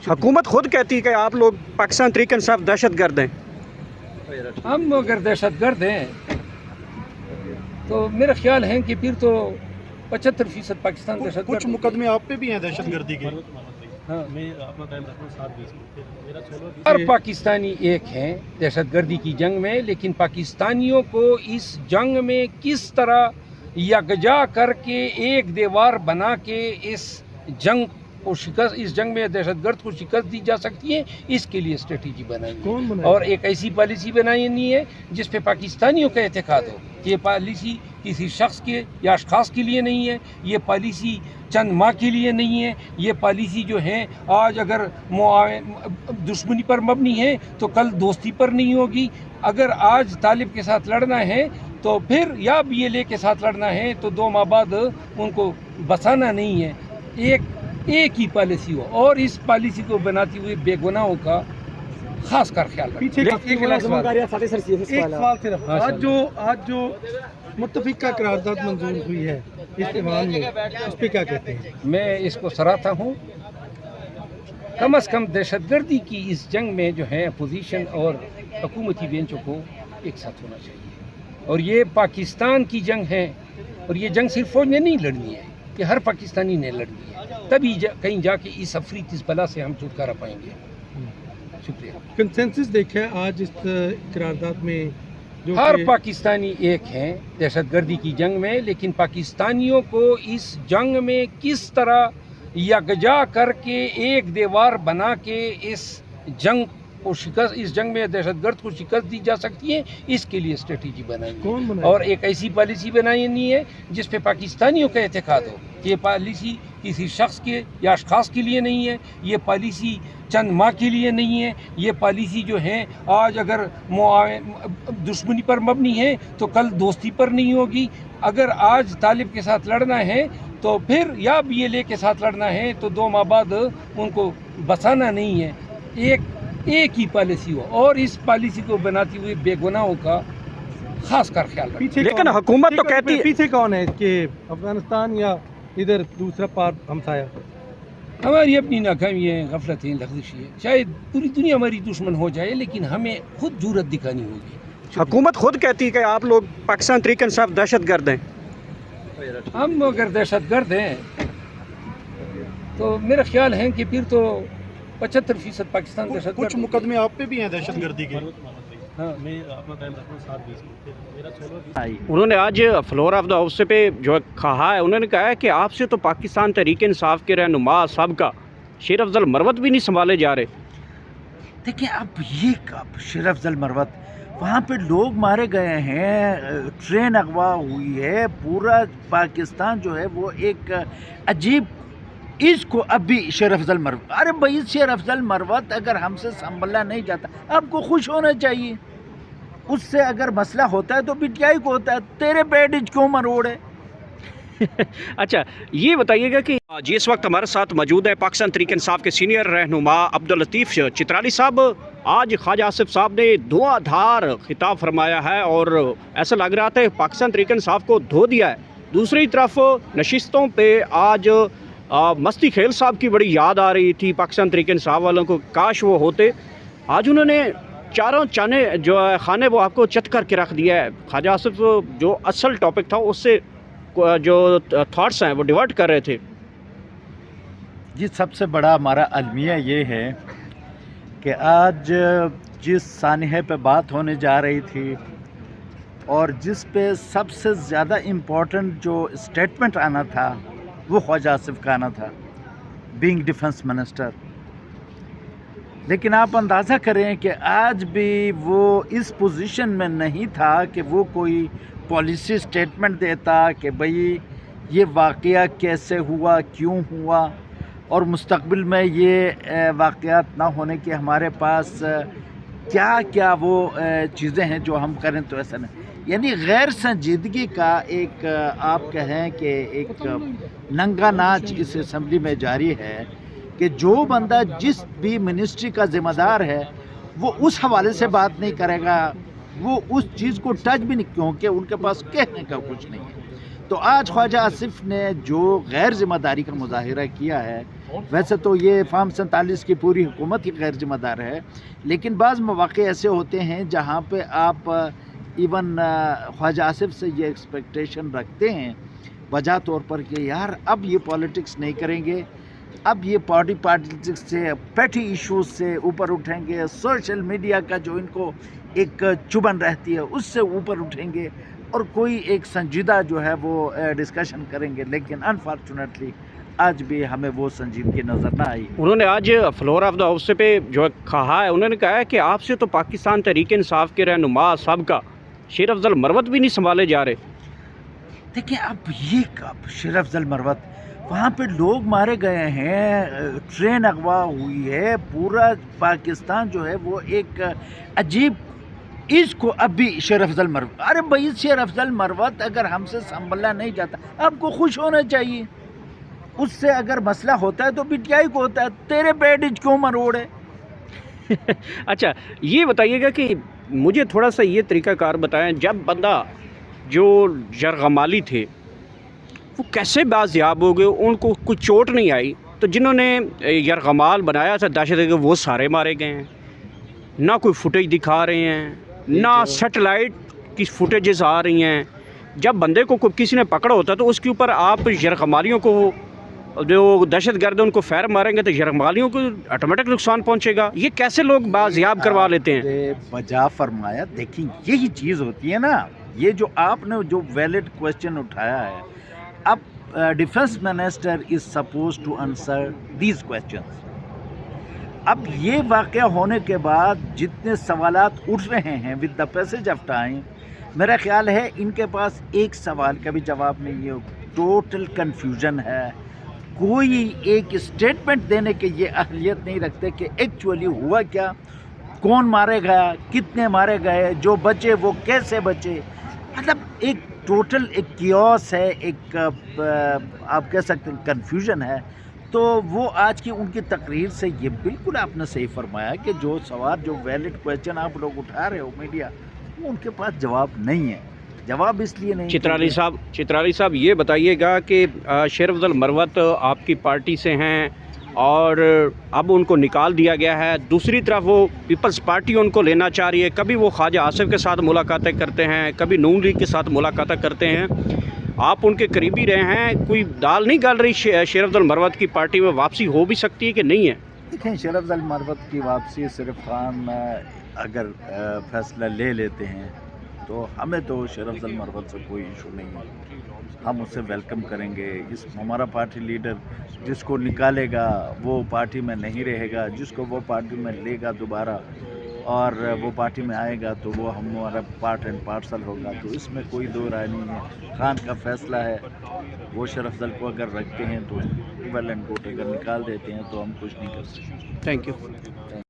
हुकूमत खुद कहती है कि आप लोग पाकिस्तान तहरीक इंसाफ दहशत गर्द हैं। हम अगर दहशत गर्द हैं तो मेरा ख्याल है कि फिर तो 75% पाकिस्तान दहशत कुछ मुकदमे आप पे भी हैं दहशत गर्दी के। हर पाकिस्तानी एक हैं दहशत गर्दी की जंग में, लेकिन पाकिस्तानियों को इस जंग में किस तरह यकजा करके एक दीवार बना के इस जंग में दहशतगर्द को शिकस्त दी जा सकती है, इसके लिए स्ट्रेटजी बनाई और एक ऐसी पॉलिसी बनानी है जिस पे पाकिस्तानियों का एतकाद हो कि ये पॉलिसी किसी शख्स के या अशखास के लिए नहीं है, ये पॉलिसी चंद माह के लिए नहीं है, ये पॉलिसी जो है आज अगर दुश्मनी पर मबनी है तो कल दोस्ती पर नहीं होगी। अगर आज तालिब के साथ लड़ना है तो फिर या BLA के साथ लड़ना है तो 2 माह बाद उनको बसाना नहीं है। एक ही पॉलिसी हो और इस पॉलिसी को बनाती हुई बेगुनाहों का खास कर ख्याल आज जो मुत्तफिका करारदाद मंजूर हुई है इस ईमान में, उस पर क्या कहते हैं? मैं इसको सराहता हूँ। कम से कम दहशतगर्दी की इस जंग में जो है अपोजिशन और हुकूमती बेंचों को एक साथ होना चाहिए और ये पाकिस्तान की जंग है और ये जंग सिर्फ फौज ने नहीं लड़नी है, ये हर पाकिस्तानी ने लड़नी है, तभी कहीं जाके इस अफरीत इस बला से हम छुटकारा पाएंगे। शुक्रिया। कंसेंसस देखा आज इस करारदाद में जो हर पाकिस्तानी एक हैं दहशतगर्दी की जंग में, लेकिन पाकिस्तानियों को इस जंग में किस तरह यकजा करके एक दीवार बना के इस जंग में दहशतगर्द को शिकस्त दी जा सकती है, इसके लिए स्ट्रेटजी बनाई और एक ऐसी पॉलिसी बनानी है जिस पे पाकिस्तानियों का एतकाद हो कि ये पॉलिसी किसी शख्स के या अशखास के लिए नहीं है, ये पॉलिसी चंद माह के लिए नहीं है, ये पॉलिसी जो है आज अगर दुश्मनी पर मबनी है तो कल दोस्ती पर नहीं होगी। अगर आज तालिब के साथ लड़ना है तो फिर या BLA के साथ लड़ना है तो 2 माह बाद उनको बसाना नहीं है। एक ही पॉलिसी हो और इस पॉलिसी को बनाती हुई बेगुनाहों का खास कर ख्याल रखें। लेकिन हुकूमत तो कहती है पीछे कौन है कि अफगानिस्तान या इधर दूसरा पार हमसाया? हमारी अपनी नाकामी है, गफलत है, लग़ज़िश है। शायद पूरी दुनिया हमारी दुश्मन हो जाए लेकिन हमें खुद जुर्रत दिखानी होगी। हुकूमत खुद कहती है कि आप लोग पाकिस्तान तहरीक इंसाफ दहशत गर्द हैं। हम अगर दहशत गर्द हैं तो मेरा ख्याल है कि फिर तो 75% पाकिस्तान दहशत कुछ मुकदमे आप पे भी हैं दहशत गर्दी के। उन्होंने आज फ्लोर ऑफ द हाउस पे जो कहा है, उन्होंने कहा है कि आपसे तो पाकिस्तान तहरीक इंसाफ के रहनुमा सबका शेर अफजल मरवत भी नहीं संभाले जा रहे। देखिए अब ये कब शेर अफजल मरवत, वहाँ पे लोग मारे गए हैं, ट्रेन अगवा हुई है, पूरा पाकिस्तान जो है वो एक अजीब इसको अभी शेर अफजल मरवत, अरे भाई शेर अफजल मरवत अगर हमसे संभला नहीं जाता आपको खुश होना चाहिए। उससे अगर मसला होता है तो बिटियाई को होता है, तेरे पेट क्यों मरोड़े। अच्छा ये बताइएगा कि जी इस वक्त हमारे साथ मौजूद है पाकिस्तान तहरीक इंसाफ के सीनियर रहनुमा अब्दुल लतीफ़ चित्राली साहब। आज ख्वाजा आसिफ साहब ने धुआंधार खिताब फरमाया है और ऐसा लग रहा था पाकिस्तान तहरीक इंसाफ को धो दिया है। दूसरी तरफ नशिस्तों पे आज मस्ती खेल साहब की बड़ी याद आ रही थी पाकिस्तान तहरीक इंसाफ वालों को, काश वो होते। आज उन्होंने चारों चाने जो है खाने वो आपको चट करके रख दिया है। ख्वाजा आसिफ जो असल टॉपिक था उससे जो थॉट्स हैं वो डिवर्ट कर रहे थे। जी सबसे बड़ा हमारा अलमिया ये है कि आज जिस सानहे पे बात होने जा रही थी और जिस पे सबसे ज़्यादा इम्पोर्टेंट जो स्टेटमेंट आना था वो ख्वाजा आसिफ का आना था, बीइंग डिफेंस मिनिस्टर। लेकिन आप अंदाज़ा करें कि आज भी वो इस पोजीशन में नहीं था कि वो कोई पॉलिसी स्टेटमेंट देता कि भाई ये वाक़या कैसे हुआ, क्यों हुआ और मुस्तक़बिल में ये वाक़यात ना होने के हमारे पास क्या क्या वो चीज़ें हैं जो हम करें तो ऐसा नहीं। यानी गैर संजीदगी का एक आप कहें कि एक नंगा नाच इस असम्बली में जारी है कि जो बंदा जिस भी मिनिस्ट्री का ज़िम्मेदार है वो उस हवाले से बात नहीं करेगा, वो उस चीज़ को टच भी नहीं, क्योंकि उनके पास कहने का कुछ नहीं है। तो आज ख्वाजा आसिफ ने जो गैर ज़िम्मेदारी का मुजाहिरा किया है ویسے تو یہ فارم 47 کی پوری حکومت ہی غیر ذمہ دار ہے، لیکن بعض مواقع ایسے ہوتے ہیں جہاں پہ آپ ایون خواجہ آصف سے یہ ایکسپیکٹیشن رکھتے ہیں وجہ طور پر کہ یار اب یہ پالیٹکس نہیں کریں گے، اب یہ پالیٹکس سے پیٹی ایشوز سے اوپر اٹھیں گے، سوشل میڈیا کا جو ان کو ایک چبن رہتی ہے اس سے اوپر اٹھیں گے اور کوئی ایک سنجیدہ جو ہے وہ ڈسکشن کریں گے، لیکن انفارچونیٹلی آج بھی ہمیں وہ سنجیدگی نظر نہ آئی۔ انہوں نے آج فلور آف دا ہاؤس پہ جو کہا ہے، انہوں نے کہا ہے کہ آپ سے تو پاکستان تحریک انصاف کے رہنما سابقہ شیر افضل مروت بھی نہیں سنبھالے جا رہے۔ دیکھیں اب یہ کب شیر افضل مروت، وہاں پہ لوگ مارے گئے ہیں، ٹرین اغوا ہوئی ہے، پورا پاکستان جو ہے وہ ایک عجیب، اس کو اب بھی شیر افضل مروت، ارے بھائی شیر افضل مروت اگر ہم سے سنبھلا نہیں جاتا آپ کو خوش ہونا چاہیے، اس سے اگر مسئلہ ہوتا ہے تو پی ٹی آئی کو ہوتا ہے، تیرے پیڈج کیوں مروڑے؟ اچھا یہ بتائیے گا کہ مجھے تھوڑا سا یہ طریقہ کار بتائیں، جب بندہ جو یرغمالی تھے وہ کیسے بازیاب ہو گئے، ان کو کوئی چوٹ نہیں آئی، تو جنہوں نے یرغمال بنایا تھا دہشت گرد وہ سارے مارے گئے ہیں، نہ کوئی فوٹیج دکھا رہے ہیں، نہ سیٹلائٹ کی فوٹیجز آ رہی ہیں۔ جب بندے کو کسی نے پکڑا ہوتا ہے تو اس کے اوپر آپ یرغمالیوں کو، جو دہشت گرد ان کو فیر ماریں گے تو یرغمالیوں کو آٹومیٹک نقصان پہنچے گا، یہ کیسے لوگ بازیاب کروا لیتے ہیں؟ بجا فرمایا، دیکھیں یہی چیز ہوتی ہے نا، یہ جو آپ نے جو ویلڈ کویسچن اٹھایا ہے، اب defence minister is suppose to answer these questions. اب یہ واقعہ ہونے کے بعد جتنے سوالات اٹھ رہے ہیں with the passage of time, میرا خیال ہے ان کے پاس ایک سوال کا بھی جواب نہیں ہے، ٹوٹل کنفیوژن ہے، کوئی ایک اسٹیٹمنٹ دینے کے یہ اہلیت نہیں رکھتے کہ ایکچولی ہوا کیا، کون مارے گیا، کتنے مارے گئے، جو بچے وہ کیسے بچے، مطلب ایک ٹوٹل ایک کیوس ہے، ایک آپ کہہ سکتے ہیں کنفیوژن ہے۔ تو وہ آج کی ان کی تقریر سے یہ بالکل آپ نے صحیح فرمایا کہ جو سوال، جو ویلڈ کویسچن آپ لوگ اٹھا رہے ہو میڈیا، وہ ان کے پاس جواب نہیں ہے۔ جواب اس لیے نہیں، چترالی صاحب یہ بتائیے گا کہ شیر افضل مروت آپ کی پارٹی سے ہیں اور اب ان کو نکال دیا گیا ہے، دوسری طرف وہ پیپلز پارٹی ان کو لینا چاہ رہی ہے، کبھی وہ خواجہ آصف کے ساتھ ملاقاتیں کرتے ہیں، کبھی نون لیگ کے ساتھ ملاقاتیں کرتے ہیں، آپ ان کے قریبی رہے ہیں، کوئی دال نہیں گل رہی شیر افضل مروت کی پارٹی میں واپسی ہو بھی سکتی ہے کہ نہیں ہے؟ دیکھیں شیر افضل مروت کی واپسی صرف خان اگر فیصلہ لے لیتے ہیں تو ہمیں تو شیر افضل مروت سے کوئی ایشو نہیں ہے، ہم اسے ویلکم کریں گے۔ ہمارا پارٹی لیڈر جس کو نکالے گا وہ پارٹی میں نہیں رہے گا، جس کو وہ پارٹی میں لے گا دوبارہ اور وہ پارٹی میں آئے گا تو وہ ہمارا پارٹ اینڈ پارسل ہوگا، تو اس میں کوئی دو رائے نہیں ہے۔ خان کا فیصلہ ہے، وہ شیر افضل کو اگر رکھتے ہیں تو ویل اینڈ گڈ، اگر نکال دیتے ہیں تو ہم کچھ نہیں کر سکتے۔ Thank you.